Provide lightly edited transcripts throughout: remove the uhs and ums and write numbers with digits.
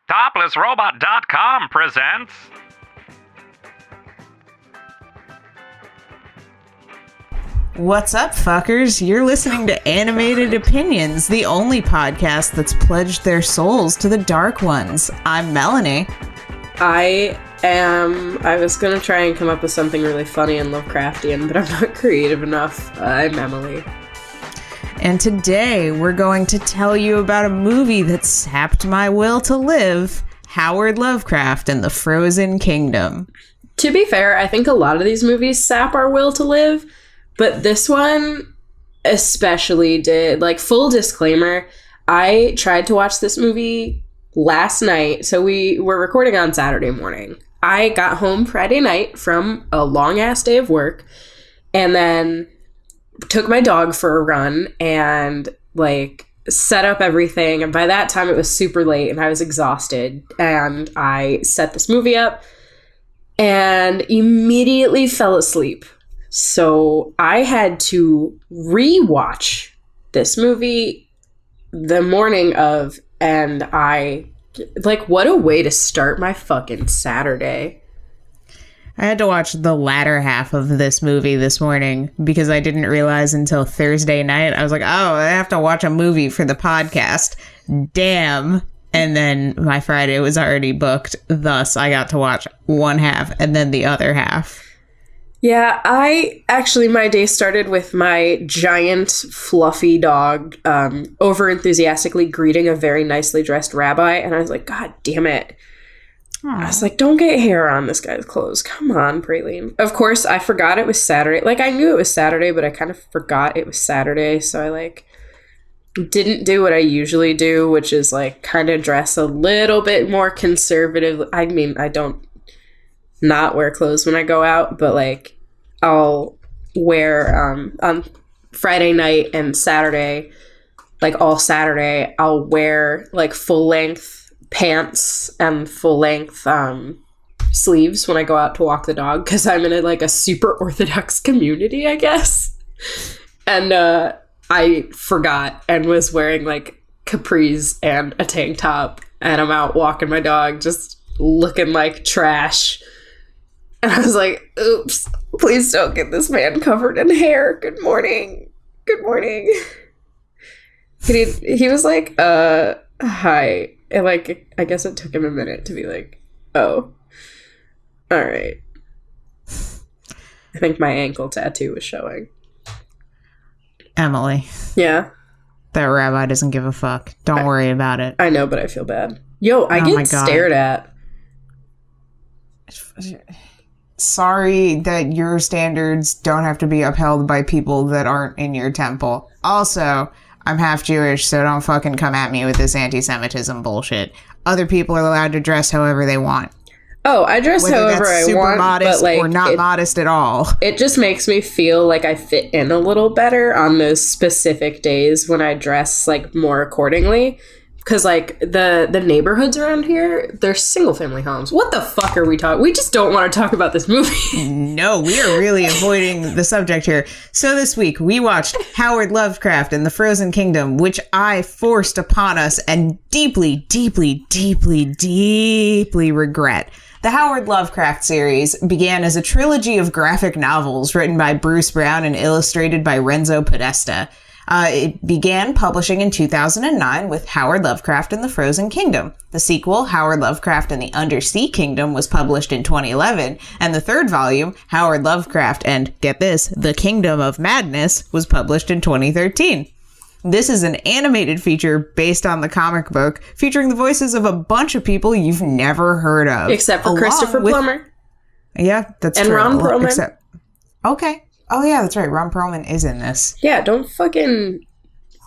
ToplessRobot.com presents... What's up, fuckers? You're listening to Animated Opinions, the only podcast that's pledged their souls to the Dark Ones. I'm Melanie. I was gonna try and come up with something really funny and Lovecraftian, but I'm not creative enough. I'm Emily. And today, we're going to tell you about a movie that sapped my will to live, Howard Lovecraft and the Frozen Kingdom. To be fair, I think a lot of these movies sap our will to live, but this one especially did. Like, full disclaimer, I tried to watch this movie last night, so we were recording on Saturday morning. I got home Friday night from a long-ass day of work, and then took my dog for a run and, like, set up everything. And by that time, it was super late, and I was exhausted. And I set this movie up and immediately fell asleep. So I had to rewatch this movie the morning of, and what a way to start my fucking Saturday. I had to watch the latter half of this movie this morning because I didn't realize until Thursday night. I was like, oh, I have to watch a movie for the podcast. Damn. And then my Friday was already booked. Thus, I got to watch one half and then the other half. Yeah, my day started with my giant fluffy dog over-enthusiastically greeting a very nicely dressed rabbi, and I was like, God damn it. Aww. I was like, don't get hair on this guy's clothes. Come on, Praline. Of course, I forgot it was Saturday. Like, I knew it was Saturday, but I kind of forgot it was Saturday, so I, didn't do what I usually do, which is, kind of dress a little bit more conservative. I mean, I don't not wear clothes when I go out, but I'll wear on Friday night and Saturday, all Saturday, I'll wear full length pants and full length sleeves when I go out to walk the dog, because I'm in a super Orthodox community, I guess. And I forgot and was wearing capris and a tank top, and I'm out walking my dog just looking like trash. And I was like, oops, please don't get this man covered in hair. Good morning. Good morning. He was like, hi. And I guess it took him a minute to be like, oh, all right. I think my ankle tattoo was showing. Emily. Yeah? That rabbi doesn't give a fuck. Don't worry about it. I know, but I feel bad. Yo, I get stared at. Sorry that your standards don't have to be upheld by people that aren't in your temple. Also, I'm half Jewish, so don't fucking come at me with this anti-Semitism bullshit. Other people are allowed to dress however they want. Oh, I dress whether however that's I super want, modest but or not modest at all. It just makes me feel like I fit in a little better on those specific days when I dress more accordingly. Because the neighborhoods around here, they're single family homes. What the fuck are we talking? We just don't want to talk about this movie. No, we are really avoiding the subject here. So this week we watched Howard Lovecraft and the Frozen Kingdom, which I forced upon us and deeply, deeply, deeply, deeply regret. The Howard Lovecraft series began as a trilogy of graphic novels written by Bruce Brown and illustrated by Renzo Podesta. It began publishing in 2009 with Howard Lovecraft and the Frozen Kingdom. The sequel, Howard Lovecraft and the Undersea Kingdom, was published in 2011, and the third volume, Howard Lovecraft and, get this, The Kingdom of Madness, was published in 2013. This is an animated feature based on the comic book, featuring the voices of a bunch of people you've never heard of. Except for Christopher Plummer. Yeah, that's true. And Ron Perlman. Okay. Oh, yeah, that's right. Ron Perlman is in this. Yeah, don't fucking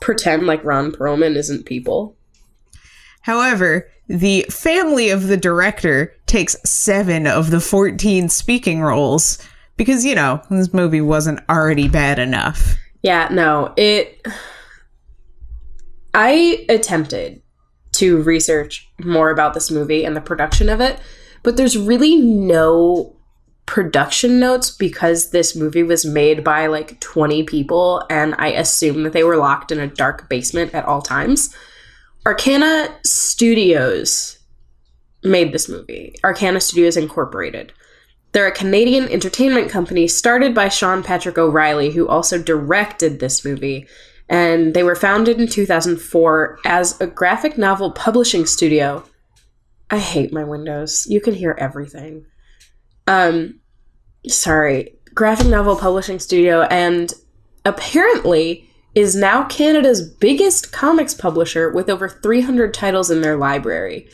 pretend like Ron Perlman isn't people. However, the family of the director takes 7 of the 14 speaking roles because, this movie wasn't already bad enough. Yeah, no, I attempted to research more about this movie and the production of it, but there's really no production notes because this movie was made by 20 people, and I assume that they were locked in a dark basement at all times. Arcana Studios made this movie, Arcana Studios Incorporated. They're a Canadian entertainment company started by Sean Patrick O'Reilly, who also directed this movie. And they were founded in 2004 as a graphic novel publishing studio. I hate my windows. You can hear everything. Graphic novel publishing studio, and apparently is now Canada's biggest comics publisher with over 300 titles in their library.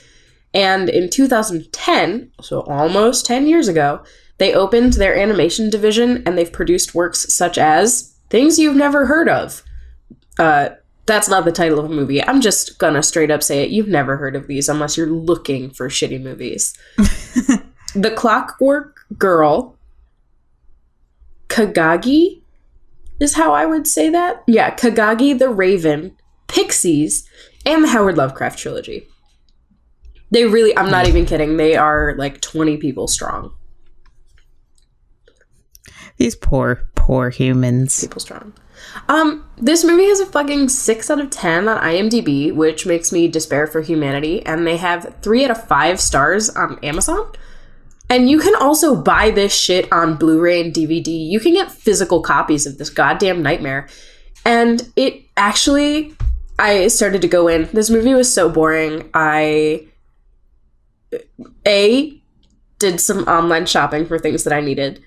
And in 2010, so almost 10 years ago, they opened their animation division, and they've produced works such as Things You've Never Heard Of. That's not the title of a movie. I'm just gonna straight up say it. You've never heard of these unless you're looking for shitty movies. The Clockwork Girl. Kagagi is how I would say that. Yeah, Kagagi the Raven, Pixies, and the Howard Lovecraft trilogy. They really, I'm not even kidding, they are like 20 people strong. These poor humans. People strong. This movie has a fucking 6 out of 10 on IMDb, which makes me despair for humanity, and they have 3 out of 5 stars on Amazon. And you can also buy this shit on Blu-ray and DVD. You can get physical copies of this goddamn nightmare. And it actually, I started to go in. This movie was so boring. I, A, did some online shopping for things that I needed.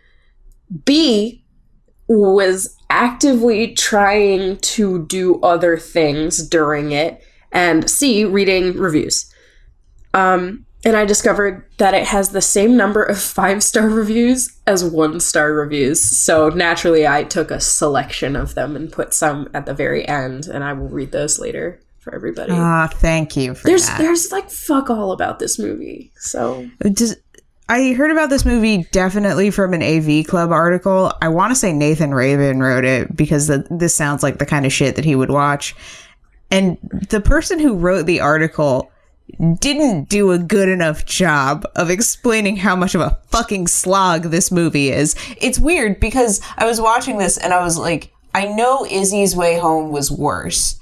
B, was actively trying to do other things during it. And C, reading reviews. And I discovered that it has the same number of 5-star reviews as 1-star reviews. So naturally, I took a selection of them and put some at the very end, and I will read those later for everybody. Thank you for that. There's like fuck all about this movie. So I heard about this movie definitely from an AV Club article. I want to say Nathan Rabin wrote it because this sounds like the kind of shit that he would watch. And the person who wrote the article didn't do a good enough job of explaining how much of a fucking slog this movie is. It's weird because I was watching this and I was like, I know Izzy's Way Home was worse.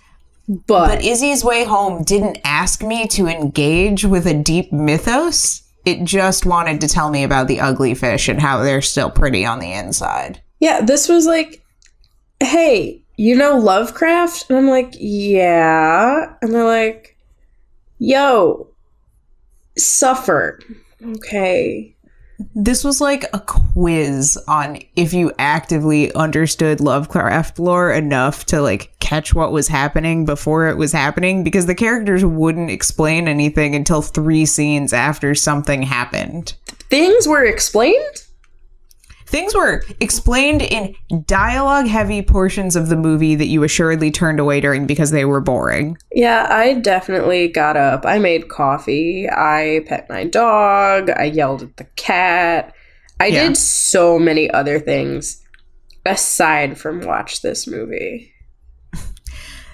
But Izzy's Way Home didn't ask me to engage with a deep mythos. It just wanted to tell me about the ugly fish and how they're still pretty on the inside. Yeah, this was like, hey, you know Lovecraft? And I'm like, yeah. And they're like, yo, suffer. Okay. This was like a quiz on if you actively understood Lovecraft lore enough to like catch what was happening before it was happening, because the characters wouldn't explain anything until 3 scenes after something happened. Things were explained? Things were explained in dialogue-heavy portions of the movie that you assuredly turned away during because they were boring. Yeah, I definitely got up. I made coffee. I pet my dog. I yelled at the cat. I did so many other things aside from watch this movie.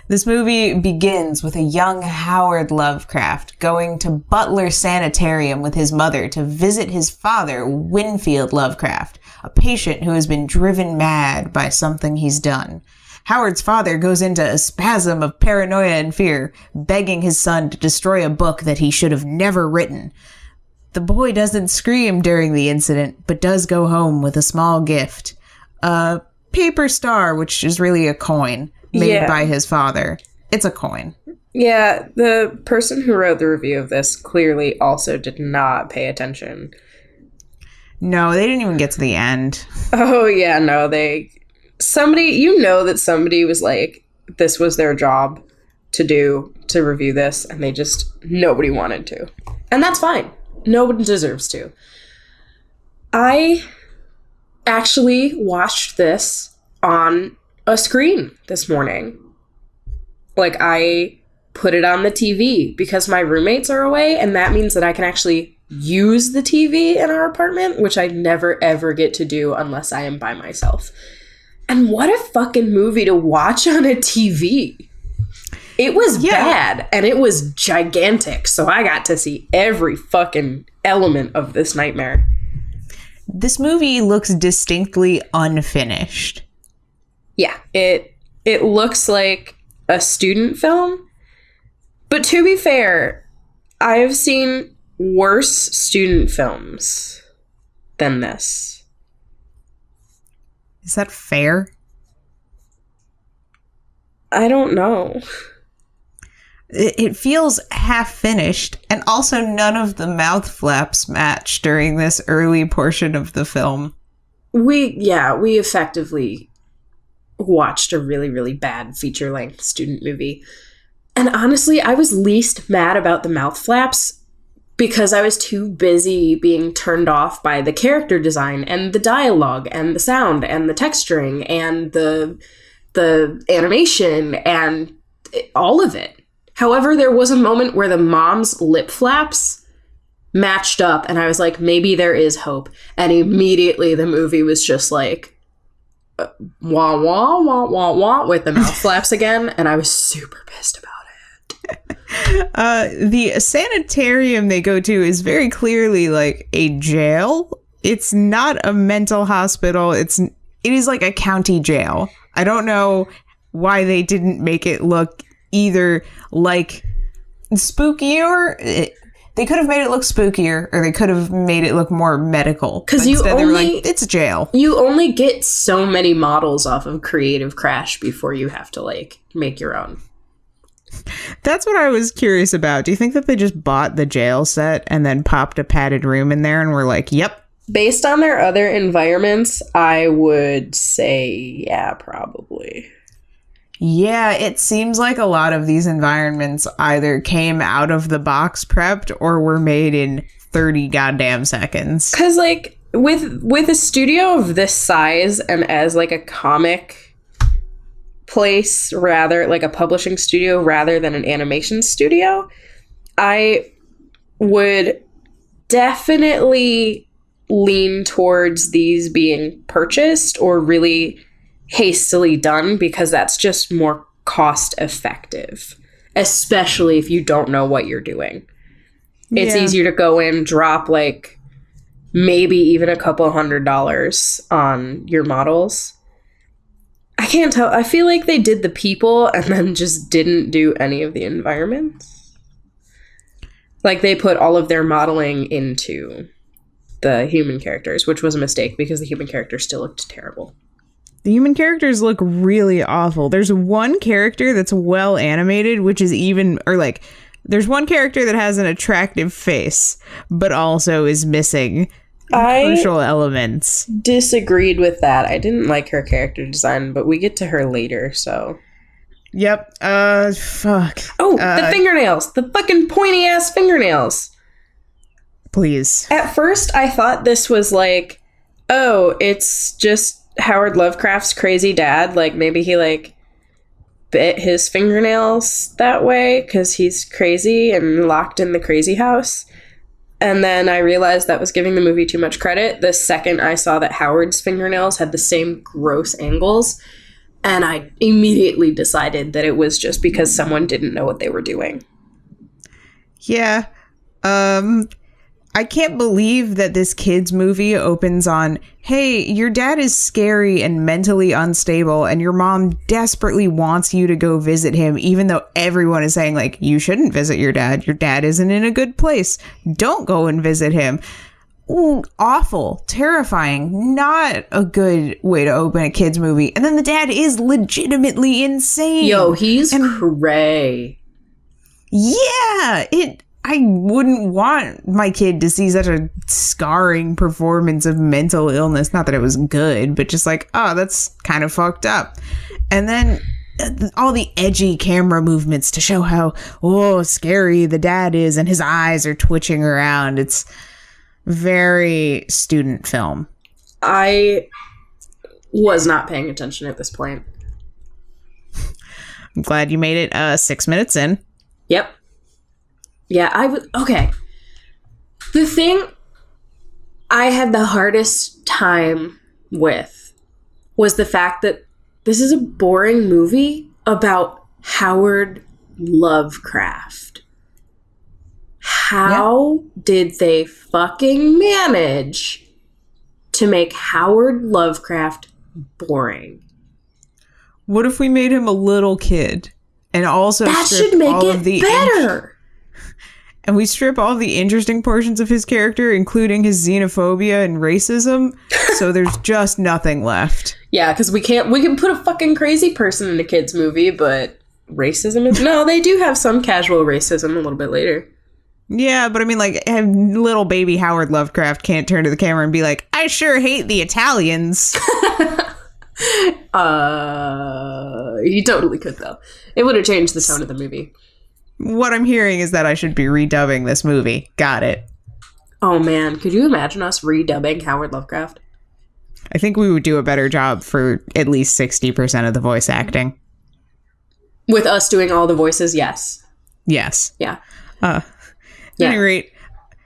This movie begins with a young Howard Lovecraft going to Butler Sanitarium with his mother to visit his father, Winfield Lovecraft, a patient who has been driven mad by something he's done. Howard's father goes into a spasm of paranoia and fear, begging his son to destroy a book that he should have never written. The boy doesn't scream during the incident, but does go home with a small gift. A paper star, which is really a coin, made by his father. It's a coin. Yeah, the person who wrote the review of this clearly also did not pay attention. No, they didn't even get to the end. Oh, yeah, no, somebody, you know that somebody was like, this was their job to do, to review this, and nobody wanted to. And that's fine. Nobody deserves to. I actually watched this on a screen this morning. Like, I put it on the TV because my roommates are away, and that means that I can actually use the TV in our apartment, which I never ever get to do unless I am by myself. And what a fucking movie to watch on a TV. It was bad, and it was gigantic, so I got to see every fucking element of this nightmare. This movie looks distinctly unfinished. Yeah, it looks like a student film. But to be fair, I've seen worse student films than this. Is that fair? I don't know. It feels half finished, and also none of the mouth flaps match during this early portion of the film. We effectively watched a really, really bad feature-length student movie. And honestly, I was least mad about the mouth flaps because I was too busy being turned off by the character design and the dialogue and the sound and the texturing and the animation and all of it. However, there was a moment where the mom's lip flaps matched up, and I was like, maybe there is hope. And immediately the movie was just like, wah, wah, wah, wah, wah, with the mouth flaps again, and I was super pissed about it. The sanitarium they go to is very clearly like a jail. It's not a mental hospital. It is like a county jail. I don't know why they didn't make it look either like spookier. They could have made it look spookier, or they could have made it look more medical. Because you instead only, they were like, it's a jail. You only get so many models off of Creative Crash before you have to like make your own. That's what I was curious about. Do you think that they just bought the jail set and then popped a padded room in there and were like, yep? Based on their other environments, I would say, yeah, probably. Yeah, it seems like a lot of these environments either came out of the box prepped or were made in 30 goddamn seconds. Because, like, with a studio of this size and as, like, a comic place, rather, like a publishing studio rather than an animation studio, I would definitely lean towards these being purchased or really hastily done, because that's just more cost effective, especially if you don't know what you're doing. It's easier to go in, drop like maybe even a couple $100 on your models. I can't tell. I feel like they did the people and then just didn't do any of the environments. Like they put all of their modeling into the human characters, which was a mistake because the human characters still looked terrible. The human characters look really awful. There's one character that's well animated, which is even, or like, there's one character that has an attractive face, but also is missing crucial elements. Disagreed with that. I didn't like her character design, but we get to her later, so. Yep. Fuck. Oh, the fingernails. The fucking pointy ass fingernails. Please. At first, I thought this was like, oh, it's just Howard Lovecraft's crazy dad. Like, maybe he, like, bit his fingernails that way because he's crazy and locked in the crazy house. And then I realized that was giving the movie too much credit the second I saw that Howard's fingernails had the same gross angles. And I immediately decided that it was just because someone didn't know what they were doing. Yeah. I can't believe that this kid's movie opens on, hey, your dad is scary and mentally unstable, and your mom desperately wants you to go visit him, even though everyone is saying, like, you shouldn't visit your dad. Your dad isn't in a good place. Don't go and visit him. Ooh, awful, terrifying, not a good way to open a kid's movie. And then the dad is legitimately insane. Yo, he's cray. Yeah, I wouldn't want my kid to see such a scarring performance of mental illness. Not that it was good, but just like, oh, that's kind of fucked up. And then all the edgy camera movements to show how, scary the dad is, and his eyes are twitching around. It's very student film. I was not paying attention at this point. I'm glad you made it 6 minutes in. Yep. Yeah, I would. Okay. The thing I had the hardest time with was the fact that this is a boring movie about Howard Lovecraft. How did they fucking manage to make Howard Lovecraft boring? What if we made him a little kid and also that should make it better? and we strip all the interesting portions of his character, including his xenophobia and racism, so there's just nothing left. Yeah, because we can put a fucking crazy person in a kid's movie, but racism is... No, they do have some casual racism a little bit later. Yeah, but I mean, like, little baby Howard Lovecraft can't turn to the camera and be like, I sure hate the Italians. He totally could, though. It would have changed the tone of the movie. What I'm hearing is that I should be redubbing this movie. Got it. Oh, man. Could you imagine us redubbing Howard Lovecraft? I think we would do a better job for at least 60% of the voice acting. With us doing all the voices, yes. Yes. Yeah. At any rate,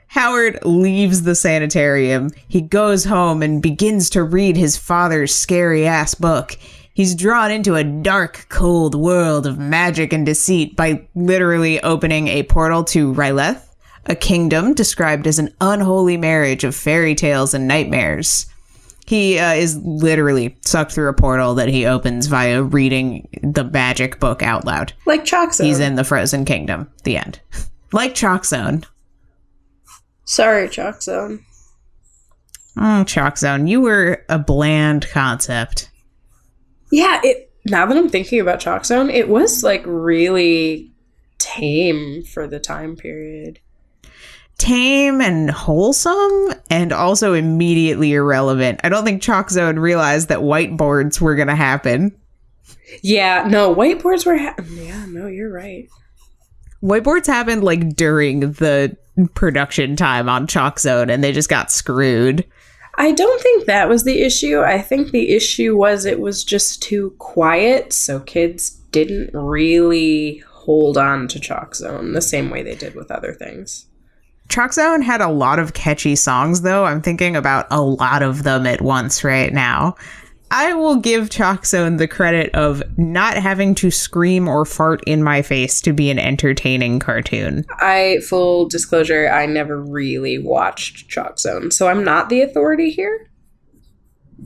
Howard leaves the sanitarium. He goes home and begins to read his father's scary-ass book. He's drawn into a dark, cold world of magic and deceit by literally opening a portal to Ryleth, a kingdom described as an unholy marriage of fairy tales and nightmares. He is literally sucked through a portal that he opens via reading the magic book out loud. Like Chalk Zone. He's in the Frozen Kingdom. The end. Like Chalk Zone. Sorry, Chalk Zone. Chalk Zone. You were a bland concept. Yeah, now that I'm thinking about Chalk Zone, it was, like, really tame for the time period. Tame and wholesome, and also immediately irrelevant. I don't think Chalk Zone realized that whiteboards were going to happen. Yeah, no, whiteboards were... Yeah, no, you're right. Whiteboards happened, like, during the production time on Chalk Zone, and they just got screwed. I don't think that was the issue. I think the issue was it was just too quiet, so kids didn't really hold on to Chalk Zone the same way they did with other things. Chalk Zone had a lot of catchy songs, though. I'm thinking about a lot of them at once right now. I will give Chalk Zone the credit of not having to scream or fart in my face to be an entertaining cartoon. Full disclosure, I never really watched Chalk Zone, so I'm not the authority here.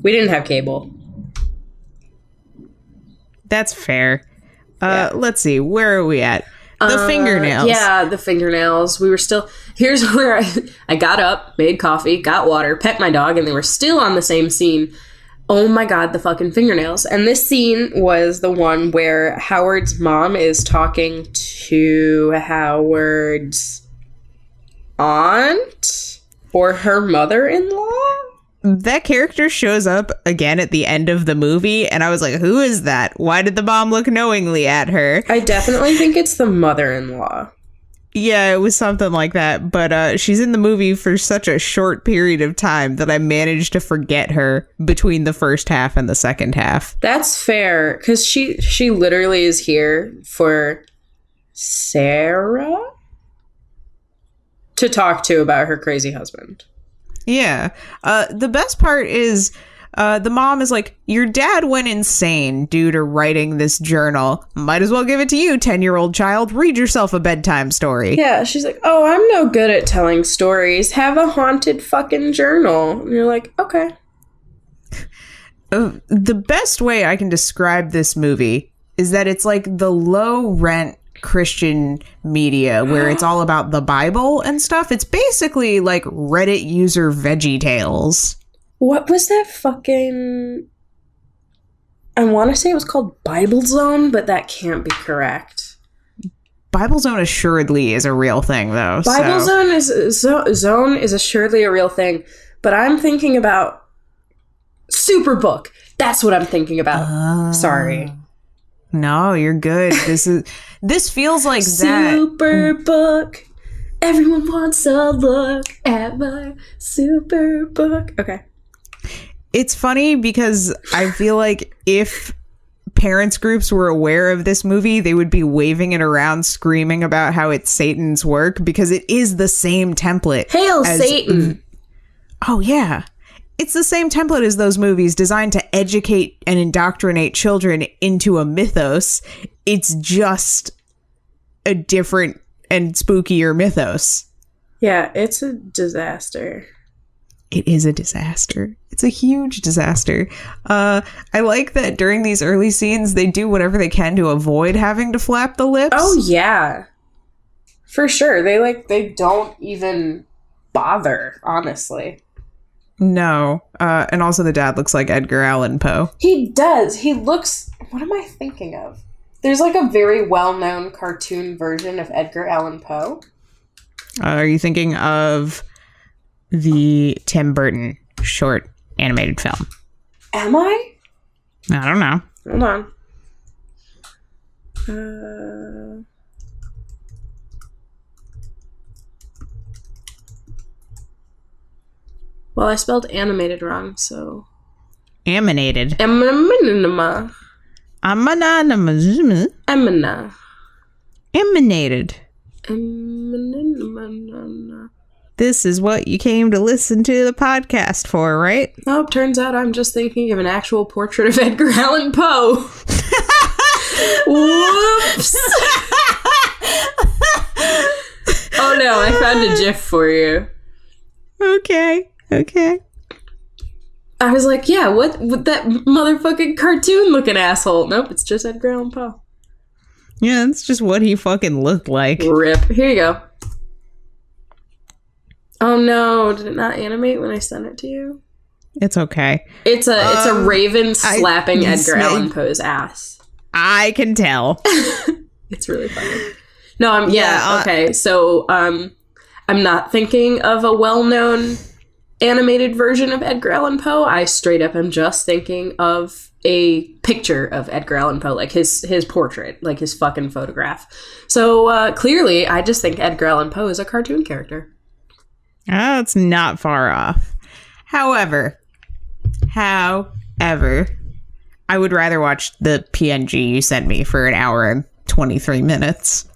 We didn't have cable. That's fair. Let's see, where are we at? The fingernails. Yeah, the fingernails. We were still... Here's where I got up, made coffee, got water, pet my dog, and they were still on the same scene. Oh my god, the fucking fingernails. And this scene was the one where Howard's mom is talking to Howard's aunt or her mother-in-law? That character shows up again at the end of the movie, and I was like, who is that? Why did the mom look knowingly at her? I definitely think it's the mother-in-law. Yeah, it was something like that, but she's in the movie for such a short period of time that I managed to forget her between the first half and the second half. That's fair, because she literally is here for Sarah to talk to about her crazy husband. Yeah. The best part is the mom is like, your dad went insane due to writing this journal. Might as well give it to you, 10-year-old child. Read yourself a bedtime story. Yeah, she's like, oh, I'm no good at telling stories. Have a haunted fucking journal. And you're like, okay. The best way I can describe this movie is that it's like the low-rent Christian media where it's all about the Bible and stuff. It's basically like Reddit user VeggieTales. What was that fucking... I want to say it was called Bible Zone, but that can't be correct. Bible Zone assuredly is a real thing, though. Bible Zone is assuredly a real thing, but I'm thinking about Superbook. That's what I'm thinking about. Sorry. No, you're good. This feels like that. Superbook. Everyone wants a look at my Superbook. Okay. It's funny because I feel like if parents groups were aware of this movie, they would be waving it around, screaming about how it's Satan's work, because it is the same template. Hail Satan! Oh, yeah. It's the same template as those movies designed to educate and indoctrinate children into a mythos. It's just a different and spookier mythos. Yeah, it's a disaster. It is a disaster. It's a huge disaster. I like that during these early scenes, they do whatever they can to avoid having to flap the lips. Oh, yeah. For sure. They don't even bother, honestly. No. And also the dad looks like Edgar Allan Poe. He does. He looks... What am I thinking of? There's like a very well-known cartoon version of Edgar Allan Poe. Are you thinking of the Tim Burton short animated film? Am I? I don't know. Hold on. Well, I spelled animated wrong, so... Animated. Emanated. Emanated. This is what you came to listen to the podcast for, right? Oh, turns out I'm just thinking of an actual portrait of Edgar Allan Poe. Whoops. Oh no, I found a GIF for you. Okay. I was like, yeah, what that motherfucking cartoon-looking asshole? Nope, it's just Edgar Allan Poe. Yeah, that's just what he fucking looked like. Rip. Here you go. Oh no, did it not animate when I sent it to you? It's okay. It's a raven slapping Edgar Allan Poe's ass. I can tell. It's really funny. No, okay. So, I'm not thinking of a well-known animated version of Edgar Allan Poe. I straight up am just thinking of a picture of Edgar Allan Poe, like his portrait, like his fucking photograph. So, clearly, I just think Edgar Allan Poe is a cartoon character. Oh, it's not far off. However, I would rather watch the PNG you sent me for an hour and 23 minutes.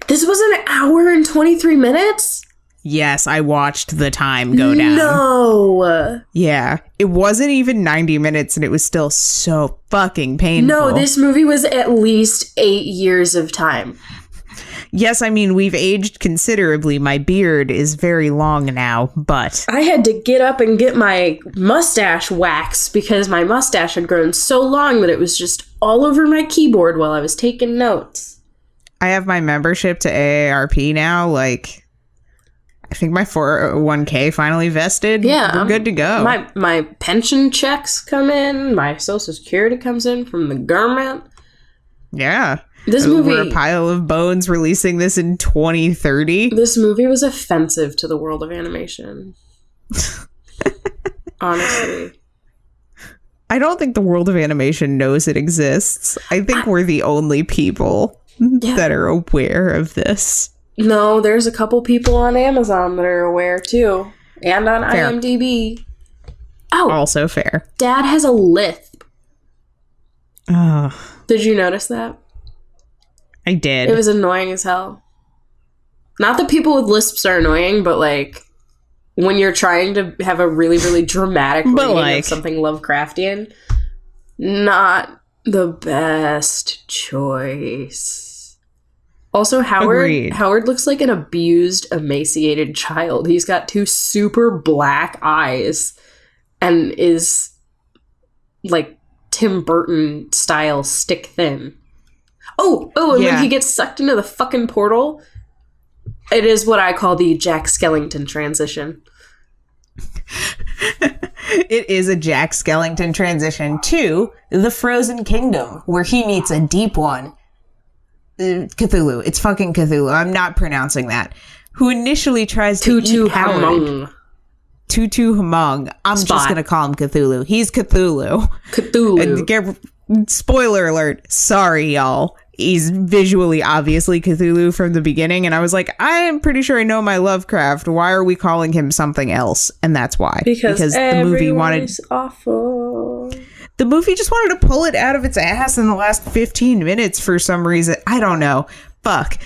This was an hour and 23 minutes? Yes, I watched the time go down. No. Yeah, it wasn't even 90 minutes and it was still so fucking painful. No, this movie was at least 8 years of time. Yes, I mean, we've aged considerably. My beard is very long now, but... I had to get up and get my mustache waxed because my mustache had grown so long that it was just all over my keyboard while I was taking notes. I have my membership to AARP now. Like, I think my 401k finally vested. Yeah. We're good to go. My pension checks come in. My Social Security comes in from the government. Yeah. This Over movie, a pile of bones releasing this in 2030. This movie was offensive to the world of animation. Honestly. I don't think the world of animation knows it exists. I think we're the only people that are aware of this. No, there's a couple people on Amazon that are aware too. And on Fair. IMDb. Oh. Also fair. Dad has a lisp. Oh, Did you notice that? I did. It was annoying as hell. Not that people with lisps are annoying, but like when you're trying to have a really, really dramatic reading of something Lovecraftian, not the best choice. Also, Howard looks like an abused, emaciated child. He's got 2 super black eyes and is like Tim Burton style stick thin. And when he gets sucked into the fucking portal, it is what I call the Jack Skellington transition. It is a Jack Skellington transition to the Frozen Kingdom, where he meets a deep one. Cthulhu. It's fucking Cthulhu. I'm not pronouncing that. Who initially tries to eat Howard. Tutu Hamong. I'm just going to call him Cthulhu. He's Cthulhu. Spoiler alert. Sorry, y'all. He's visually obviously Cthulhu from the beginning, and I was like, I am pretty sure I know my Lovecraft. Why are we calling him something else? And that's why. Because the movie wanted... awful. The movie just wanted to pull it out of its ass in the last 15 minutes for some reason. I don't know. Fuck.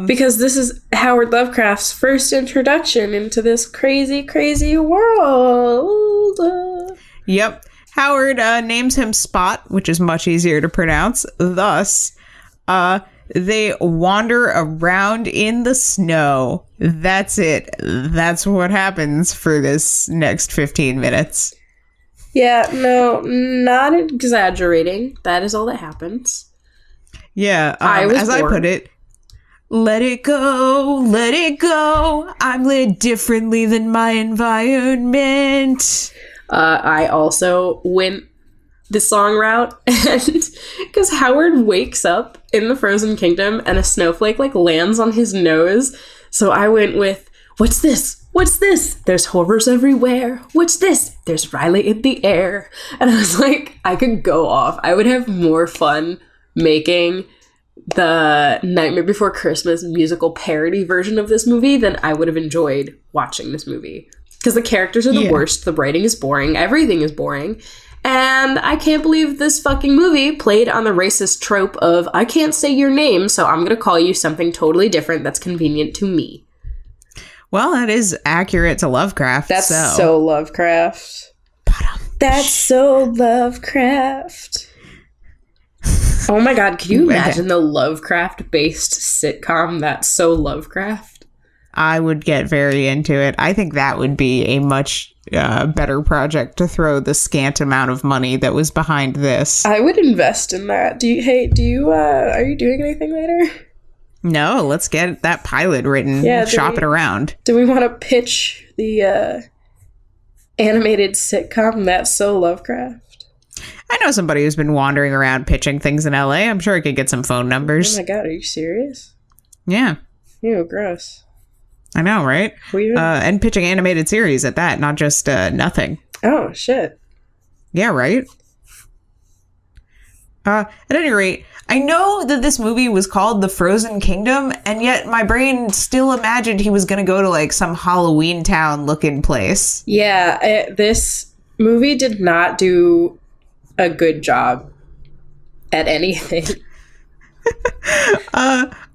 Because this is Howard Lovecraft's first introduction into this crazy, crazy world. Yep. Howard names him Spot, which is much easier to pronounce. Thus, they wander around in the snow. That's it. That's what happens for this next 15 minutes. Yeah, no, not exaggerating. That is all that happens. Yeah, I was as bored. I put it, Let it go, let it go. I'm lit differently than my environment. I also went the song route, and because Howard wakes up in the Frozen Kingdom and a snowflake like lands on his nose, so I went with, what's this? What's this? There's horrors everywhere. What's this? There's Riley in the air. And I was like, I could go off. I would have more fun making the Nightmare Before Christmas musical parody version of this movie than I would have enjoyed watching this movie. Because the characters are the worst, the writing is boring, everything is boring, and I can't believe this fucking movie played on the racist trope of, I can't say your name, so I'm gonna call you something totally different that's convenient to me. Well, that is accurate to Lovecraft. That's so Lovecraft. That's so Lovecraft. Oh my god, can you imagine the Lovecraft-based sitcom That's So Lovecraft? I would get very into it. I think that would be a much better project to throw the scant amount of money that was behind this. I would invest in that. Are you doing anything later? No, let's get that pilot written. Yeah, shop it around. Do we want to pitch the animated sitcom That's So Lovecraft? I know somebody who's been wandering around pitching things in LA. I'm sure I could get some phone numbers. Oh my god, are you serious? Yeah. Ew, gross. I know, right? Weird. And pitching animated series at that, not just nothing. Oh, shit. Yeah, right? At any rate, I know that this movie was called The Frozen Kingdom, and yet my brain still imagined he was going to go to, like, some Halloween town looking place. Yeah, this movie did not do a good job at anything.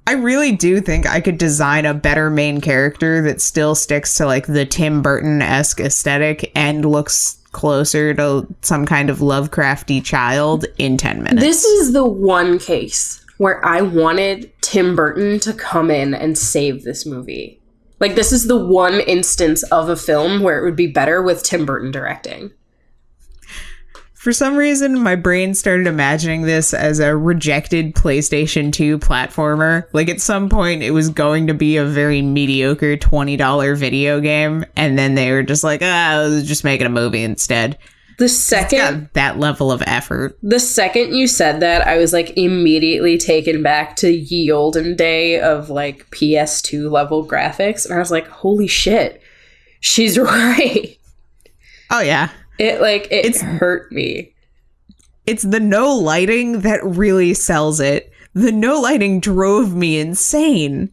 I really do think I could design a better main character that still sticks to like the Tim Burton-esque aesthetic and looks closer to some kind of Lovecrafty child in 10 minutes. This is the one case where I wanted Tim Burton to come in and save this movie. Like, this is the one instance of a film where it would be better with Tim Burton directing. For some reason, my brain started imagining this as a rejected PlayStation 2 platformer. Like, at some point, it was going to be a very mediocre $20 video game, and then they were just like, let's just make it a movie instead. It's got that level of effort. The second you said that, I was, like, immediately taken back to ye olden day of, like, PS2 level graphics, and I was like, holy shit, she's right. Oh, yeah. It hurt me. It's the no lighting that really sells it. The no lighting drove me insane.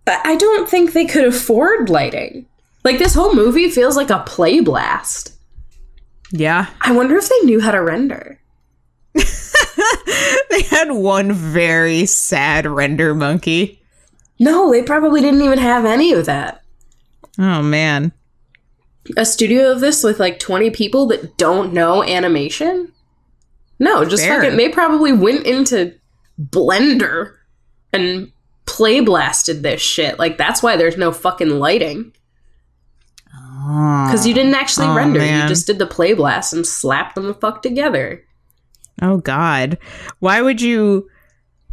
I don't think they could afford lighting. Like, this whole movie feels like a play blast. Yeah. I wonder if they knew how to render. They had one very sad render monkey. No, they probably didn't even have any of that. Oh, man. A studio of this with like 20 people that don't know animation? No, just fucking, they probably went into Blender and play blasted this shit. Like, that's why there's no fucking lighting. Because you didn't actually render. Man. You just did the play blast and slapped them the fuck together. Oh, God. Why would you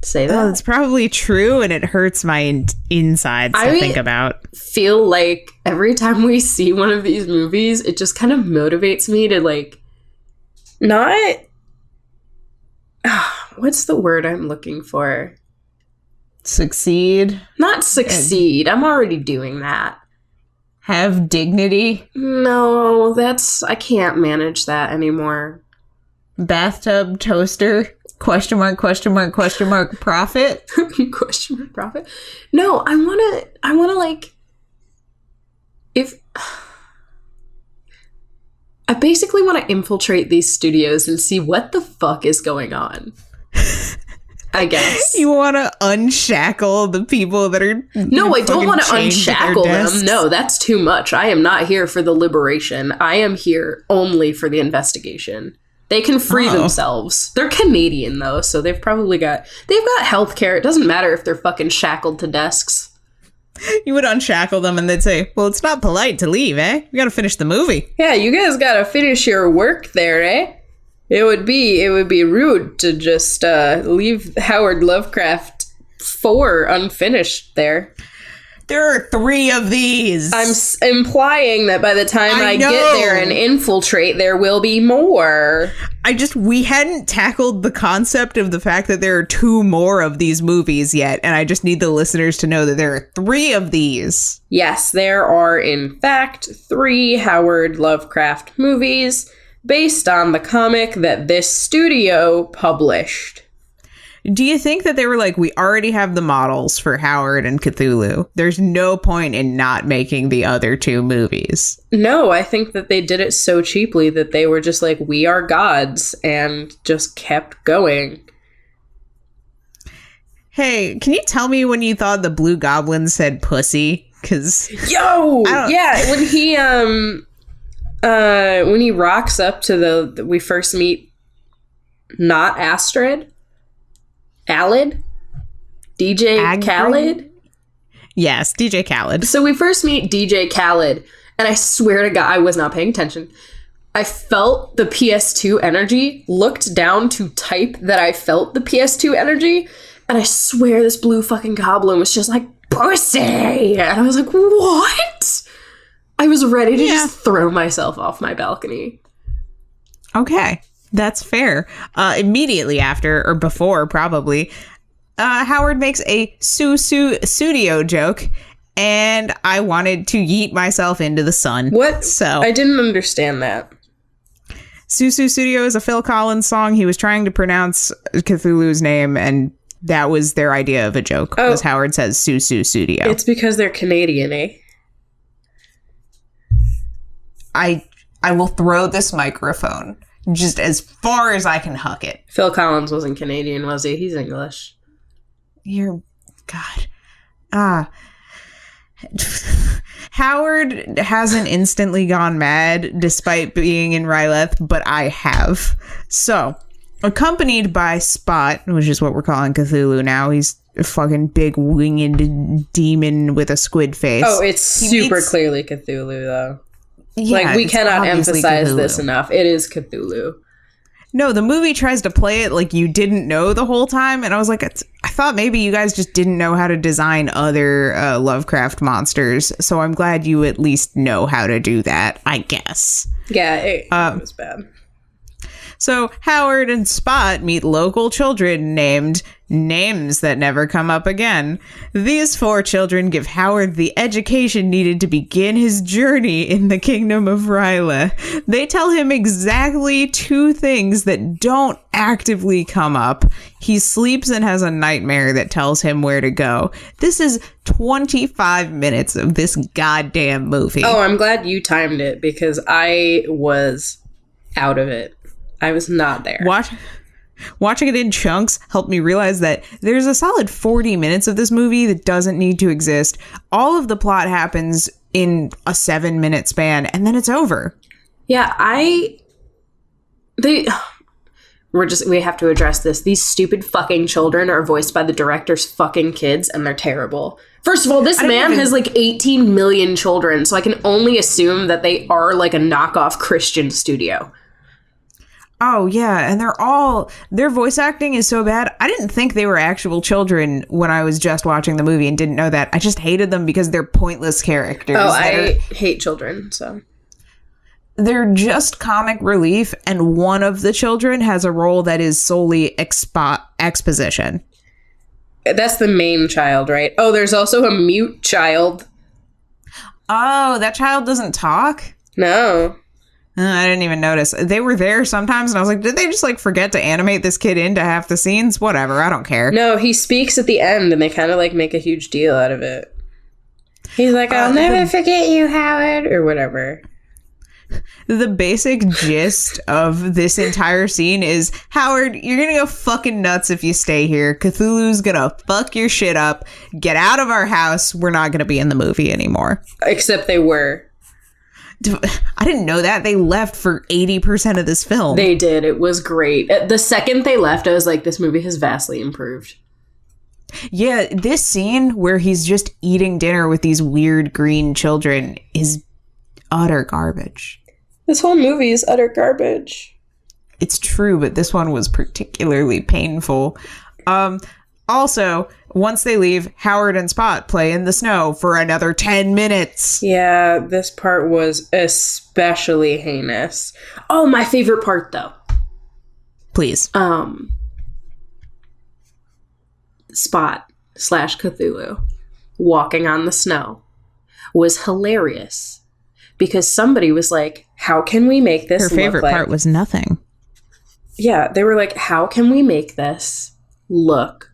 say that? Oh, it's probably true, and it hurts my insides to think about. Feel like every time we see one of these movies, it just kind of motivates me to, like, not... what's the word I'm looking for? Succeed? Not succeed. I'm already doing that. Have dignity? No, I can't manage that anymore. Bathtub toaster? Question mark, question mark, question mark, profit? Question mark, profit? No, I wanna like, I basically want to infiltrate these studios and see what the fuck is going on. I guess. You want to unshackle the people that are... No, I don't want to unshackle them. No, that's too much. I am not here for the liberation. I am here only for the investigation. They can free themselves. They're Canadian, though, so they've got healthcare. It doesn't matter if they're fucking shackled to desks. You would unshackle them and they'd say, well, it's not polite to leave, eh? You gotta finish the movie. Yeah, you guys gotta finish your work there, eh? It would be rude to just leave Howard Lovecraft 4 unfinished there. There are 3 of these. I'm implying that by the time I get there and infiltrate, there will be more. We hadn't tackled the concept of the fact that there are 2 more of these movies yet, and I just need the listeners to know that there are 3 of these. Yes, there are, in fact, 3 Howard Lovecraft movies based on the comic that this studio published. Do you think that they were like, we already have the models for Howard and Cthulhu? There's no point in not making the other 2 movies. No, I think that they did it so cheaply that they were just like, we are gods, and just kept going. Hey, can you tell me when you thought the Blue Goblin said pussy? Because yeah, when he rocks up to we first meet not Astrid. Khaled? DJ Khaled? Yes, DJ Khaled. So we first meet DJ Khaled, and I swear to God, I was not paying attention. I felt the PS2 energy, looked down to type that I felt the PS2 energy, and I swear this blue fucking goblin was just like, pussy! And I was like, what? I was ready to just throw myself off my balcony. Okay. That's fair. Immediately after, or before probably, Howard makes a studio joke, and I wanted to yeet myself into the sun. What? So I didn't understand that. Studio is a Phil Collins song. He was trying to pronounce Cthulhu's name, and that was their idea of a joke. Because Howard says Studio. It's because they're Canadian, eh? I will throw this microphone just as far as I can huck it. Phil Collins wasn't Canadian, was he? He's English. God. Howard hasn't instantly gone mad despite being in Ryleth, but I have. So, accompanied by Spot, which is what we're calling Cthulhu now. He's a fucking big winged demon with a squid face. Oh, it's super clearly Cthulhu, though. Yeah, like, we cannot emphasize Cthulhu. this enough. It is Cthulhu. No, the movie tries to play it like you didn't know the whole time. And I was like, I thought maybe you guys just didn't know how to design other Lovecraft monsters. So I'm glad you at least know how to do that, I guess. Yeah, it was bad. So Howard and Spot meet local children named Names That Never Come Up Again. These 4 children give Howard the education needed to begin his journey in the kingdom of Ryleth. They tell him exactly 2 things that don't actively come up. He sleeps and has a nightmare that tells him where to go. This is 25 minutes of this goddamn movie. Oh, I'm glad you timed it because I was out of it. I was not there. Watching it in chunks helped me realize that there's a solid 40 minutes of this movie that doesn't need to exist. All of the plot happens in a 7-minute span, and then it's over. Yeah, we have to address this. These stupid fucking children are voiced by the director's fucking kids, and they're terrible. First of all, this man has like 18 million children, so I can only assume that they are like a knockoff Christian studio. Oh, yeah, and their voice acting is so bad. I didn't think they were actual children when I was just watching the movie and didn't know that. I just hated them because they're pointless characters. Oh, I hate children, so. They're just comic relief, and one of the children has a role that is solely exposition. That's the main child, right? Oh, there's also a mute child. Oh, that child doesn't talk? No. I didn't even notice. They were there sometimes, and I was like, did they just, like, forget to animate this kid into half the scenes? Whatever, I don't care. No, he speaks at the end, and they kind of, like, make a huge deal out of it. He's like, I'll never forget you, Howard, or whatever. The basic gist of this entire scene is, Howard, you're gonna go fucking nuts if you stay here. Cthulhu's gonna fuck your shit up. Get out of our house. We're not gonna be in the movie anymore. Except they were. I didn't know that. They left for 80% of this film. They did. It was great. The second they left, I was like, this movie has vastly improved. Yeah, this scene where he's just eating dinner with these weird green children is utter garbage. This whole movie is utter garbage. It's true, but this one was particularly painful. Also, once they leave, Howard and Spot play in the snow for another 10 minutes. Yeah, this part was especially heinous. Oh, my favorite part, though. Please. Spot / Cthulhu walking on the snow was hilarious because somebody was like, how can we make this Her favorite look like... part was nothing. Yeah, they were like, how can we make this look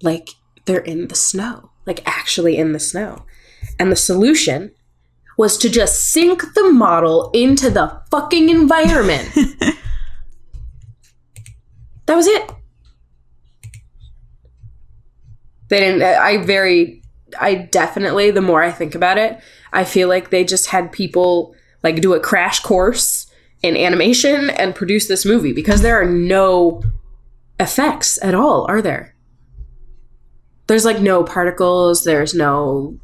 like they're in the snow? Like actually in the snow. And the solution was to just sink the model into the fucking environment. That was it. They didn't, I definitely, the more I think about it, I feel like they just had people like do a crash course in animation and produce this movie because there are no effects at all, are there? There's like no particles, there's no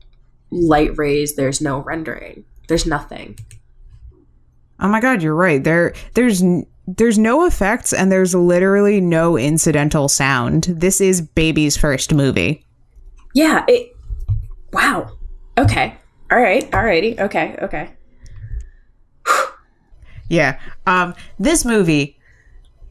light rays, there's no rendering. There's nothing. Oh my god, you're right. There's no effects and there's literally no incidental sound. This is Baby's first movie. Yeah, wow. Okay. All right. Alrighty. Okay. Yeah. This movie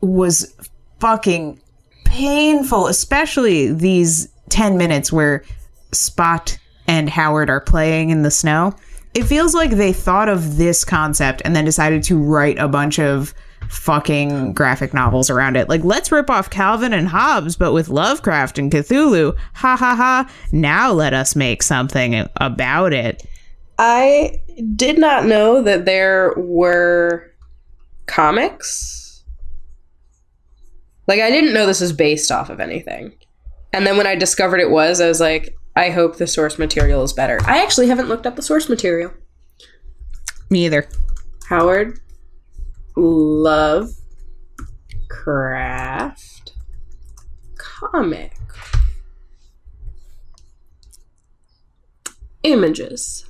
was fucking painful, especially these 10 minutes where Spot and Howard are playing in the snow. It feels like they thought of this concept and then decided to write a bunch of fucking graphic novels around it. Like, let's rip off Calvin and Hobbes, but with Lovecraft and Cthulhu. Ha ha ha. Now let us make something about it. I did not know that there were comics. Like, I didn't know this was based off of anything. And then when I discovered it was, I was like, I hope the source material is better. I actually haven't looked up the source material. Me either. Howard Lovecraft comic. Images.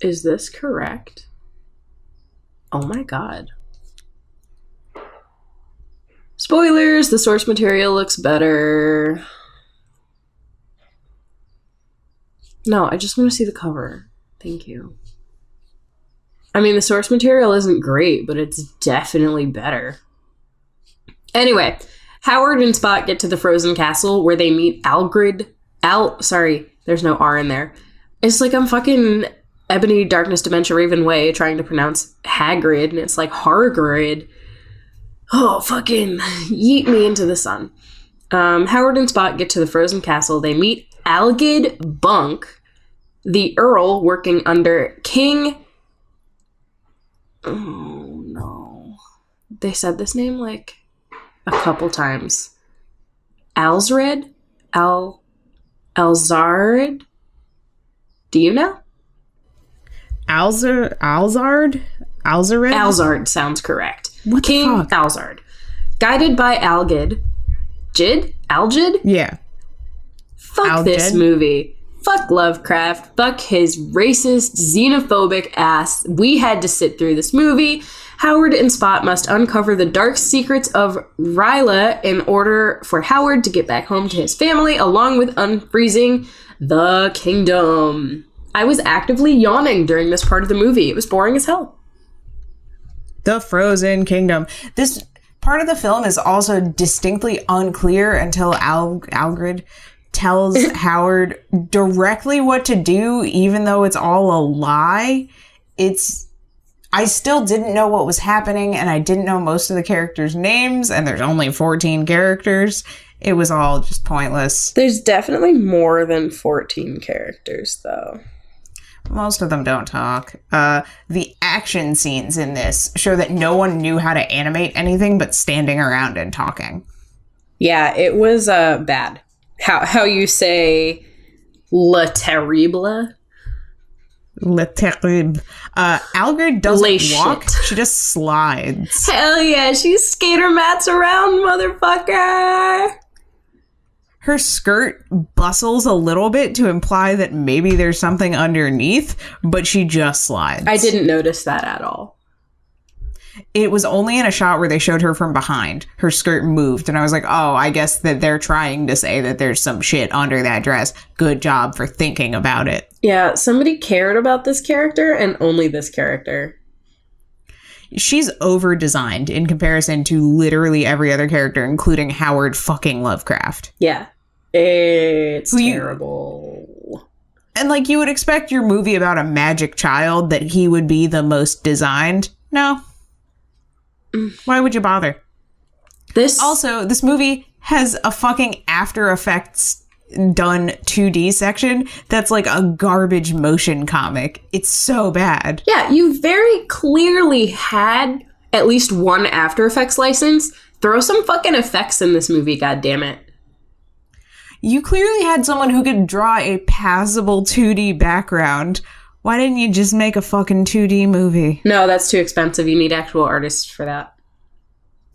Is this correct? Oh my god. Spoilers, the source material looks better. No, I just want to see the cover. Thank you. I mean, the source material isn't great, but it's definitely better. Anyway, Howard and Spot get to the frozen castle where they meet Algrid. Sorry, there's no R in there. It's like I'm fucking Ebony Darkness Dementia Raven Way trying to pronounce Hagrid, and it's like Hargrid. Oh, fucking yeet me into the sun. Howard and Spot get to the frozen castle. They meet Algid Bunk, the Earl working under King... Oh, no. They said this name, like, a couple times. Alzred? Alzard? Do you know? Alzard? Alzard sounds correct. What King the fuck? Alzard. Guided by Algid. Algid? Yeah. Fuck this movie. Fuck Lovecraft. Fuck his racist, xenophobic ass. We had to sit through this movie. Howard and Spot must uncover the dark secrets of Ryla in order for Howard to get back home to his family, along with unfreezing the kingdom. I was actively yawning during this part of the movie. It was boring as hell. The Frozen Kingdom. This part of the film is also distinctly unclear until Algrid tells Howard directly what to do, even though it's all a lie. I still didn't know what was happening, and I didn't know most of the characters' names, and there's only 14 characters. It was all just pointless. There's definitely more than 14 characters, though. Most of them don't talk. The action scenes in this show that no one knew how to animate anything but standing around and talking. Yeah, it was bad. How you say Le Terrible? Le Terrible. Algrid doesn't walk. She just slides. Hell yeah, she skater mats around, motherfucker! Her skirt bustles a little bit to imply that maybe there's something underneath, but she just slides. I didn't notice that at all. it was only in a shot where they showed her from behind. Her skirt moved, and I was like, oh, I guess that they're trying to say that there's some shit under that dress. Good job for thinking about it. Yeah, somebody cared about this character, and only this character. She's over-designed in comparison to literally every other character, including Howard fucking Lovecraft. Yeah. It's terrible. And, like, you would expect your movie about a magic child that he would be the most designed. No. Why would you bother? Also, this movie has a fucking After Effects done 2D section that's like a garbage motion comic. It's so bad. Yeah, you very clearly had at least one After Effects license. Throw some fucking effects in this movie, goddammit. You clearly had someone who could draw a passable 2D background. Why didn't you just make a fucking 2D movie? No, that's too expensive. You need actual artists for that.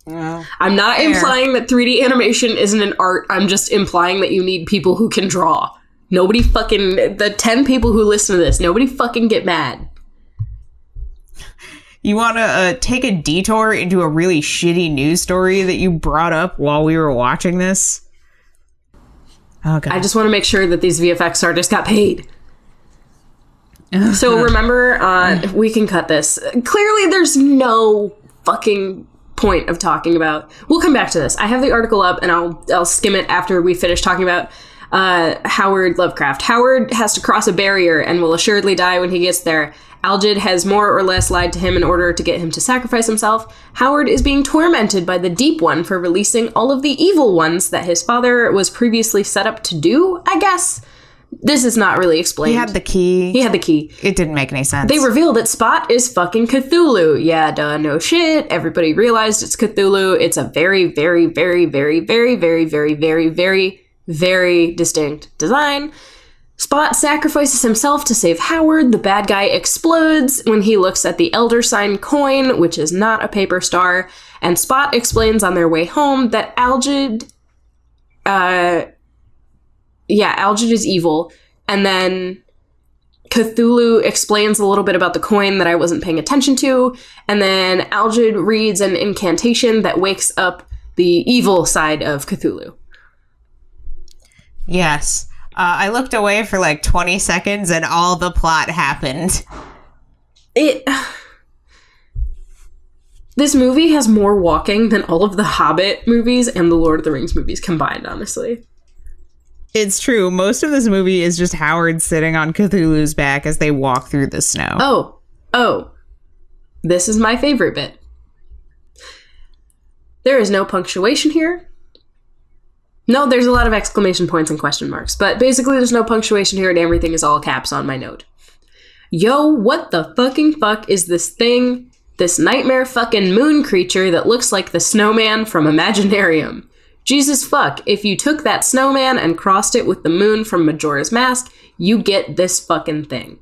Well, I'm not implying that 3D animation isn't an art. I'm just implying that you need people who can draw. Nobody fucking... The 10 people who listen to this, nobody fucking get mad. You want to take a detour into a really shitty news story that you brought up while we were watching this? Oh, God. I just want to make sure that these VFX artists got paid. So remember, we can cut this. Clearly, there's no fucking point of talking about. We'll come back to this. I have the article up, and I'll skim it after we finish talking about Howard Lovecraft. Howard has to cross a barrier and will assuredly die when he gets there. Algid has more or less lied to him in order to get him to sacrifice himself. Howard is being tormented by the Deep One for releasing all of the evil ones that his father was previously set up to do, I guess. This is not really explained. He had the key. It didn't make any sense. They reveal that Spot is fucking Cthulhu. Yeah, duh, no shit. Everybody realized it's Cthulhu. It's a very, very, very, very, very, very, very, very, very, very distinct design. Spot sacrifices himself to save Howard. The bad guy explodes when he looks at the Elder Sign coin, which is not a paper star. And Spot explains on their way home that Algid is evil. And then Cthulhu explains a little bit about the coin that I wasn't paying attention to. And then Algid reads an incantation that wakes up the evil side of Cthulhu. Yes. I looked away for like 20 seconds and all the plot happened. This movie has more walking than all of the Hobbit movies and the Lord of the Rings movies combined, honestly. It's true. Most of this movie is just Howard sitting on Cthulhu's back as they walk through the snow. Oh. This is my favorite bit. There is no punctuation here. No, there's a lot of exclamation points and question marks, but basically there's no punctuation here and everything is all caps on my note. Yo, what the fucking fuck is this thing? This nightmare fucking moon creature that looks like the snowman from Imaginarium. Jesus fuck, if you took that snowman and crossed it with the moon from Majora's Mask, you get this fucking thing.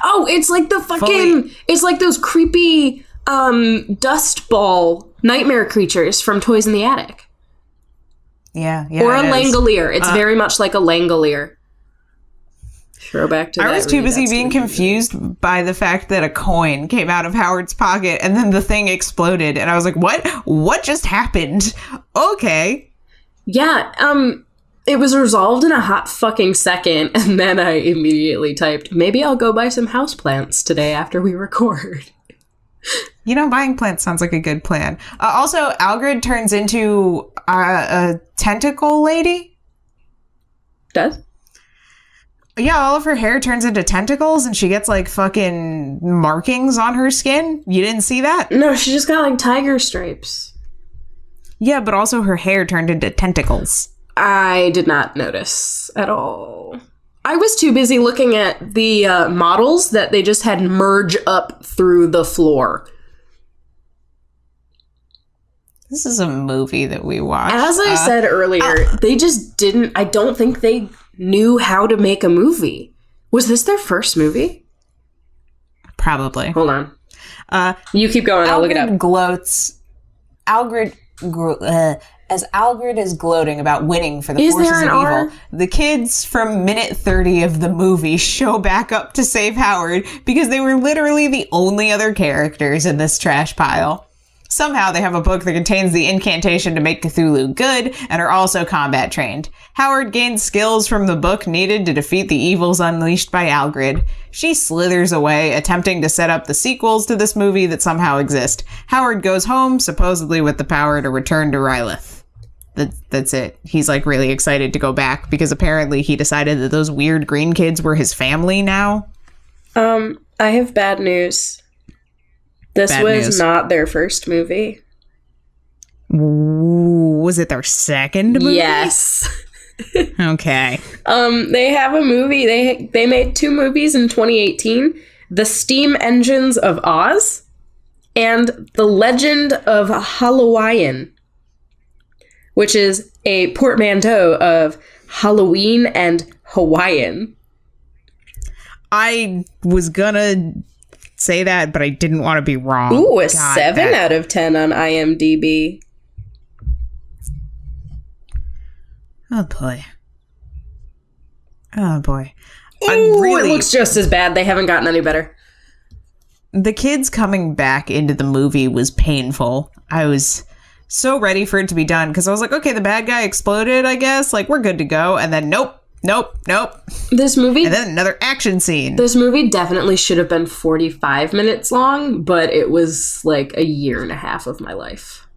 Oh, it's like the fucking... It's like those creepy dust ball nightmare creatures from Toys in the Attic. Yeah, or a Langolier. It's very much like a Langolier. Throwback to that. I was too busy being confused by the fact that a coin came out of Howard's pocket and then the thing exploded. And I was like, what? What just happened? Okay. Yeah, it was resolved in a hot fucking second. And then I immediately typed, maybe I'll go buy some houseplants today after we record. You know, buying plants sounds like a good plan. Also, Algrid turns into a tentacle lady. Does? Yeah, all of her hair turns into tentacles and she gets like fucking markings on her skin. You didn't see that? No, she just got like tiger stripes. Yeah, but also her hair turned into tentacles. I did not notice at all. I was too busy looking at the models that they just had merge up through the floor. This is a movie that we watched. As I said earlier, they just didn't... I don't think they knew how to make a movie. Was this their first movie? Probably. Hold on. You keep going. I'll look it up. Algrid as Algrid is gloating about winning for the Is forces there of an evil, R? the kids from minute 30 of the movie show back up to save Howard because they were literally the only other characters in this trash pile. Somehow they have a book that contains the incantation to make Cthulhu good and are also combat trained. Howard gains skills from the book needed to defeat the evils unleashed by Algrid. She slithers away, attempting to set up the sequels to this movie that somehow exist. Howard goes home, supposedly with the power to return to Rylith. That's it. He's like really excited to go back because apparently he decided that those weird green kids were his family now. I have bad news. This Bad was news. not their first movie. Ooh, was it their second movie? Yes. Okay. They have a movie. They made 2 movies in 2018. The Steam Engines of Oz and The Legend of Halloween, which is a portmanteau of Halloween and Hawaiian. I was gonna say that, but I didn't want to be wrong. Ooh, a 7 out of 10 on IMDb. Oh boy. Oh boy. Ooh, it looks just as bad. They haven't gotten any better. The kids coming back into the movie was painful. I was so ready for it to be done because I was like, okay, the bad guy exploded, I guess. Like, we're good to go. And then nope. This movie... And then another action scene. This movie definitely should have been 45 minutes long, but it was like a year and a half of my life.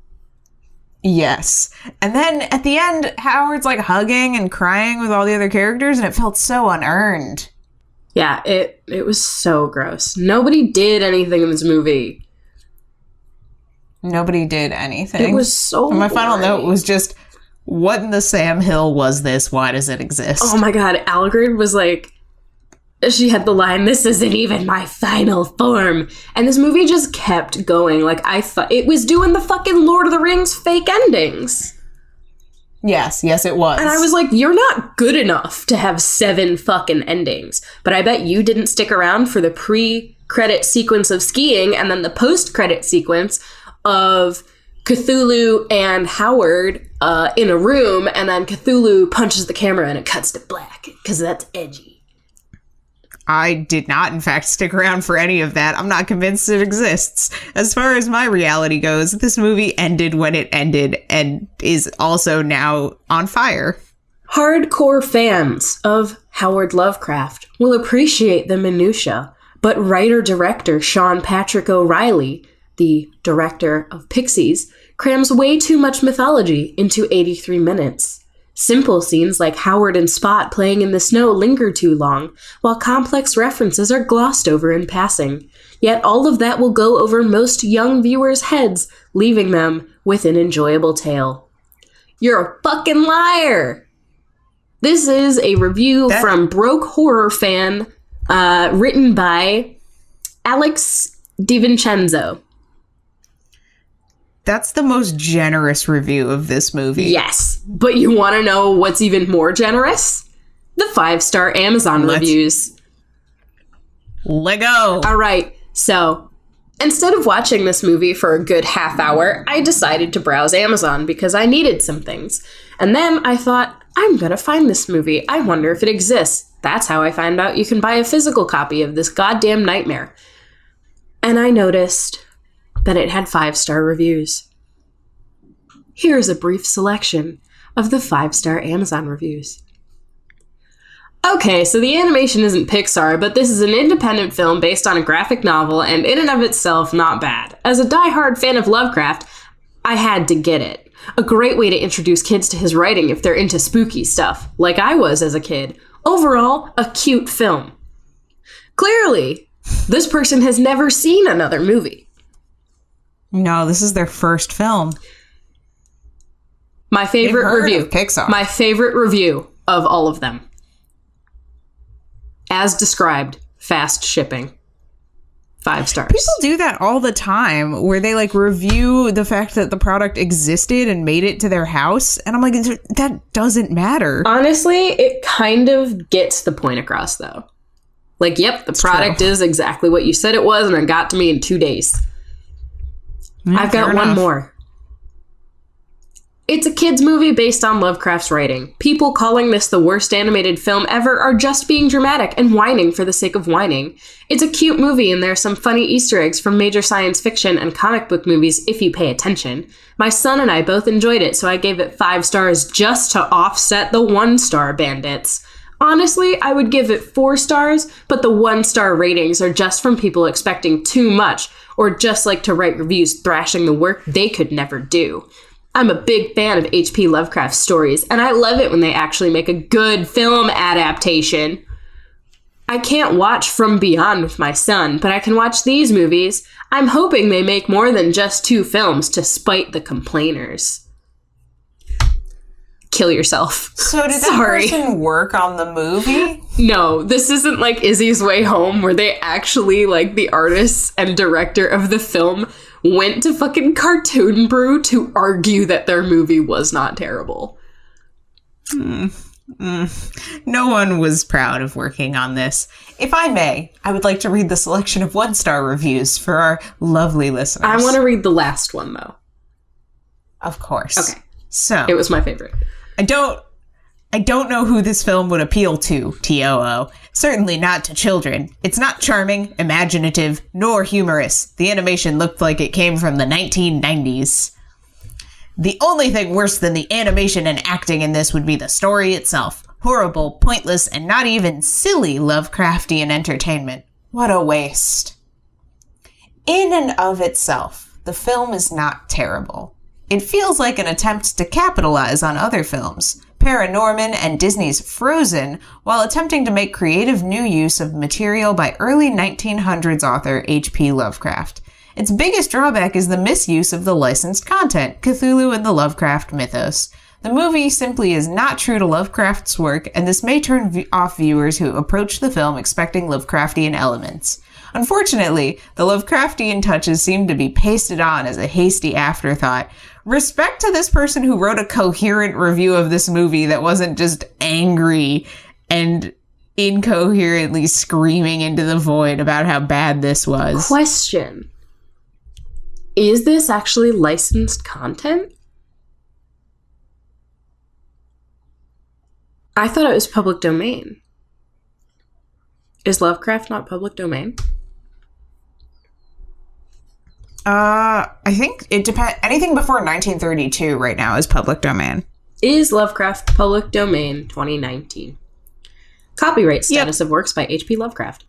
Yes. And then at the end, Howard's like hugging and crying with all the other characters, and it felt so unearned. Yeah, it was so gross. Nobody did anything in this movie. Nobody did anything. It was so And my final boring. note was just, what in the Sam Hill was this? Why does it exist? Oh my god, Algrid was like... She had the line, "This isn't even my final form." And this movie just kept going. Like, I thought... It was doing the fucking Lord of the Rings fake endings. Yes, it was. And I was like, you're not good enough to have 7 fucking endings. But I bet you didn't stick around for the pre-credit sequence of skiing and then the post-credit sequence of Cthulhu and Howard in a room, and then Cthulhu punches the camera and it cuts to black, because that's edgy. I did not, in fact, stick around for any of that. I'm not convinced it exists. As far as my reality goes, this movie ended when it ended and is also now on fire. Hardcore fans of Howard Lovecraft will appreciate the minutia, but writer-director Sean Patrick O'Reilly, the director of Pixies, crams way too much mythology into 83 minutes. Simple scenes like Howard and Spot playing in the snow linger too long, while complex references are glossed over in passing. Yet all of that will go over most young viewers' heads, leaving them with an enjoyable tale. You're a fucking liar! This is a review from Broke Horror Fan, written by Alex DiVincenzo. That's the most generous review of this movie. Yes, but you want to know what's even more generous? The 5-star Amazon reviews. Lego. All right, so instead of watching this movie for a good half hour, I decided to browse Amazon because I needed some things. And then I thought, I'm going to find this movie. I wonder if it exists. That's how I found out you can buy a physical copy of this goddamn nightmare. And I noticed that it had 5-star reviews. Here's a brief selection of the 5-star Amazon reviews. Okay, so the animation isn't Pixar, but this is an independent film based on a graphic novel, and in and of itself, not bad. As a diehard fan of Lovecraft, I had to get it. A great way to introduce kids to his writing if they're into spooky stuff, like I was as a kid. Overall, a cute film. Clearly, this person has never seen another movie. No, this is their first film. My favorite They've heard review. of Pixar. My favorite review of all of them. As described, fast shipping. 5 stars. People do that all the time where they like review the fact that the product existed and made it to their house. And I'm like, that doesn't matter. Honestly, it kind of gets the point across though. Like, yep, the product is exactly what you said it was and it got to me in 2 days. Yeah, I've got one more. It's a kid's movie based on Lovecraft's writing. People calling this the worst animated film ever are just being dramatic and whining for the sake of whining. It's a cute movie and there are some funny Easter eggs from major science fiction and comic book movies if you pay attention. My son and I both enjoyed it, so I gave it 5 stars just to offset the 1-star bandits. Honestly, I would give it 4 stars, but the 1-star ratings are just from people expecting too much or just like to write reviews thrashing the work they could never do. I'm a big fan of H.P. Lovecraft's stories, and I love it when they actually make a good film adaptation. I can't watch From Beyond with my son, but I can watch these movies. I'm hoping they make more than just 2 films to spite the complainers. Kill yourself. So did that person work on the movie? No, this isn't like Izzy's Way Home, where they actually, like, the artists and director of the film went to fucking Cartoon Brew to argue that their movie was not terrible. No one was proud of working on this. If I may, I would like to read the selection of 1-star reviews for our lovely listeners. I want to read the last one, though. Of course. Okay. So it was my favorite. I don't know who this film would appeal to, TOO. Certainly not to children. It's not charming, imaginative, nor humorous. The animation looked like it came from the 1990s. The only thing worse than the animation and acting in this would be the story itself. Horrible, pointless, and not even silly Lovecraftian entertainment. What a waste. In and of itself, the film is not terrible. It feels like an attempt to capitalize on other films, Paranorman and Disney's Frozen, while attempting to make creative new use of material by early 1900s author H.P. Lovecraft. Its biggest drawback is the misuse of the licensed content, Cthulhu and the Lovecraft mythos. The movie simply is not true to Lovecraft's work, and this may turn off viewers who approach the film expecting Lovecraftian elements. Unfortunately, the Lovecraftian touches seem to be pasted on as a hasty afterthought. Respect to this person who wrote a coherent review of this movie that wasn't just angry and incoherently screaming into the void about how bad this was. Question. Is this actually licensed content? I thought it was public domain. Is Lovecraft not public domain? I think it depends. Anything before 1932 right now is public domain. Is Lovecraft public domain 2019? Copyright status of works by H.P. Lovecraft.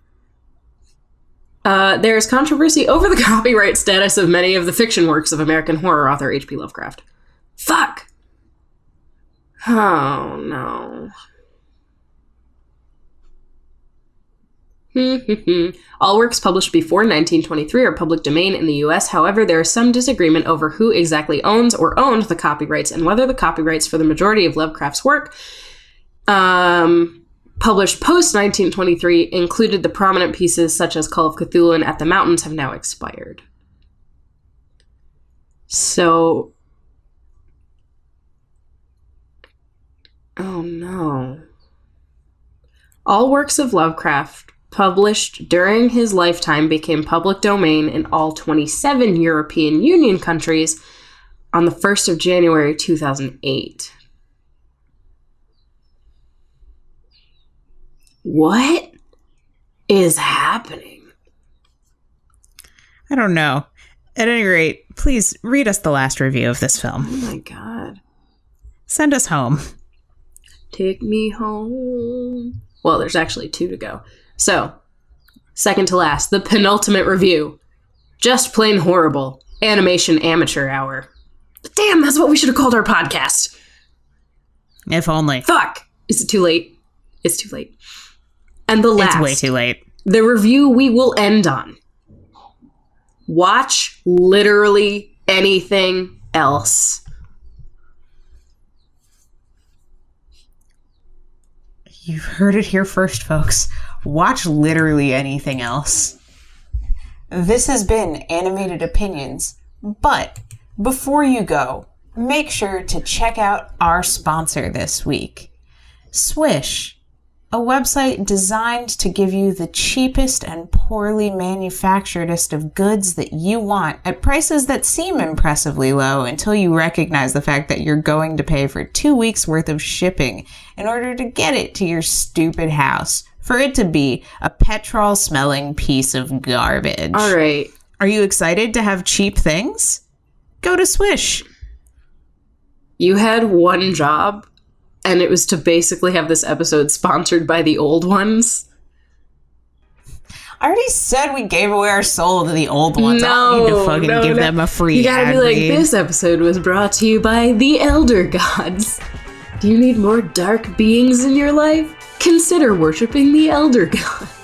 There is controversy over the copyright status of many of the fiction works of American horror author H.P. Lovecraft. Fuck! Oh, no. All works published before 1923 are public domain in the US. However, there is some disagreement over who exactly owns or owned the copyrights and whether the copyrights for the majority of Lovecraft's work published post-1923 included the prominent pieces such as Call of Cthulhu and At the Mountains have now expired. So... oh no. All works of Lovecraft published during his lifetime became public domain in all 27 European Union countries on the 1st of January 2008. What is happening? I don't know. At any rate, please read us the last review of this film. Oh my god. Send us home. Take me home. Well, there's actually 2 to go. So, second to last, the penultimate review. Just plain horrible. Animation amateur hour. Damn, that's what we should have called our podcast. If only. Fuck. Is it too late? It's too late. And the last. It's way too late. The review we will end on. Watch literally anything else. You've heard it here first, folks. Watch literally anything else. This has been Animated Opinions, but before you go, make sure to check out our sponsor this week, Swish. a website designed to give you the cheapest and poorly manufacturedest of goods that you want at prices that seem impressively low until you recognize the fact that you're going to pay for 2 weeks worth of shipping in order to get it to your stupid house, for it to be a petrol-smelling piece of garbage. All right. Are you excited to have cheap things? Go to Swish. You had one job, and it was to basically have this episode sponsored by the old ones. I already said we gave away our soul to the old ones. I don't need to fucking give them a free You gotta ad be like, read. this episode was brought to you by the Elder Gods. Do you need more dark beings in your life? Consider worshiping the Elder Gods.